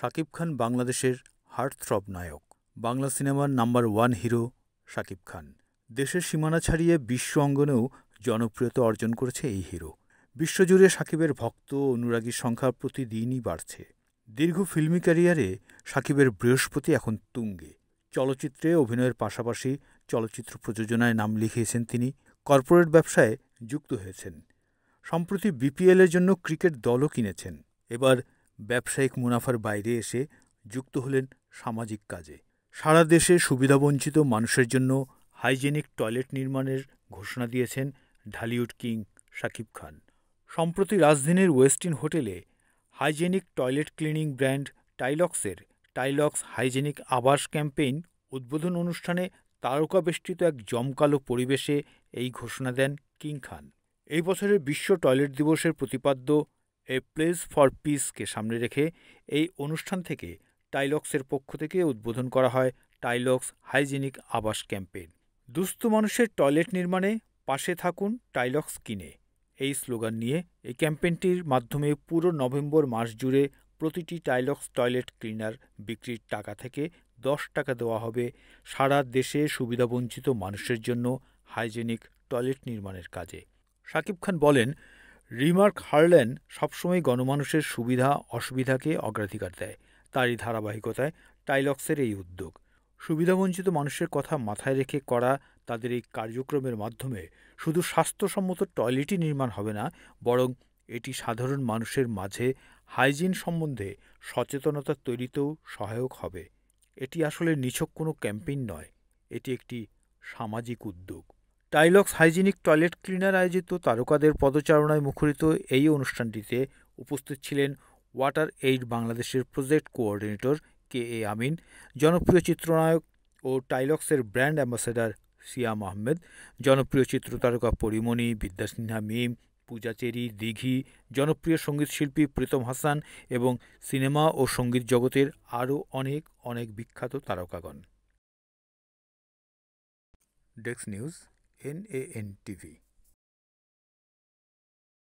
শাকিব খান বাংলাদেশের হার্টথ্রব নায়ক। বাংলা সিনেমার number one hero Shakib Khan. দেশের সীমানা ছাড়িয়ে বিশ্ব অঙ্গনেও জনপ্রিয়তা অর্জন করেছে এই হিরো। বিশ্বজুড়ে শাকিবের ভক্ত ও অনুরাগীর সংখ্যা প্রতিদিনই বাড়ছে। দীর্ঘ ফিল্মি ক্যারিয়ারে শাকিবের বৃহস্পতি এখন তুঙ্গে। চলচ্চিত্রে অভিনয়ের পাশাপাশি চলচ্চিত্র প্রযোজনায় নাম লিখিয়েছেন তিনি। কর্পোরেট ব্যবসায় যুক্ত হয়েছেন। সম্প্রতি বিপিএলের জন্য ক্রিকেট দলও কিনেছেন। এবার ব্যবসায়িক মুনাফার বাইরে এসে যুক্ত হলেন সামাজিক কাজে। সারা দেশে সুবিধাবঞ্চিত মানুষের জন্য হাইজেনিক টয়লেট নির্মাণের ঘোষণা দিয়েছেন ঢালিউড কিং শাকিব খান। সম্প্রতি রাজধানীর ওয়েস্টিন হোটেলে হাইজেনিক টয়লেট ক্লিনিং ব্র্যান্ড টাইলক্সের টাইলক্স হাইজেনিক আবাস ক্যাম্পেইন উদ্বোধন অনুষ্ঠানে তারকাবেষ্টিত এক জমকালো পরিবেশে এই ঘোষণা দেন কিং খান। এই বছরের বিশ্ব টয়লেট দিবসের প্রতিপাদ্য এ প্লেস ফর পিসকে সামনে রেখে এই অনুষ্ঠান থেকে টাইলক্সের পক্ষ থেকে উদ্বোধন করা হয় টাইলক্স হাইজেনিক আবাস ক্যাম্পেইন। দুস্থ মানুষের টয়লেট নির্মাণে পাশে থাকুন টাইলক্স কিনে, এই স্লোগান নিয়ে এই ক্যাম্পেইনটির মাধ্যমে পুরো নভেম্বর মাস জুড়ে প্রতিটি টাইলক্স টয়লেট ক্লিনার বিক্রির টাকা থেকে 10 টাকা দেওয়া হবে সারা দেশে সুবিধাবঞ্চিত মানুষের জন্য হাইজেনিক টয়লেট নির্মাণের কাজে। শাকিব খান বলেন, রিমার্ক হারল্যান সবসময় গণমানুষের সুবিধা অসুবিধাকে অগ্রাধিকার দেয়। তারই ধারাবাহিকতায় টাইলক্সের এই উদ্যোগ। সুবিধাবঞ্চিত মানুষের কথা মাথায় রেখে করা তাদের এই কার্যক্রমের মাধ্যমে শুধু স্বাস্থ্যসম্মত টয়লেটই নির্মাণ হবে না, বরং এটি সাধারণ মানুষের মাঝে হাইজিন সম্বন্ধে সচেতনতা তৈরিতেও সহায়ক হবে। এটি আসলে নিছক কোনো ক্যাম্পেইন নয়, এটি একটি সামাজিক উদ্যোগ। টাইলক্স হাইজেনিক টয়লেট ক্লিনার আয়োজিত তারকাদের পদচারণায় মুখরিত এই অনুষ্ঠানটিতে উপস্থিত ছিলেন ওয়াটার এইড বাংলাদেশের প্রজেক্ট কোঅর্ডিনেটর কে আমিন, জনপ্রিয় চিত্রনায়ক ও টাইলক্সের ব্র্যান্ড অ্যাম্বাসেডর সিয়াম আহমেদ, জনপ্রিয় চিত্রতারকা পরিমণি, বিদ্যা সিনহা মিম, পূজা চেরি, দিঘি, জনপ্রিয় সঙ্গীতশিল্পী প্রীতম হাসান এবং সিনেমা ও সঙ্গীত জগতের আরও অনেক অনেক বিখ্যাত তারকাগণ। Desk news, NAN TV।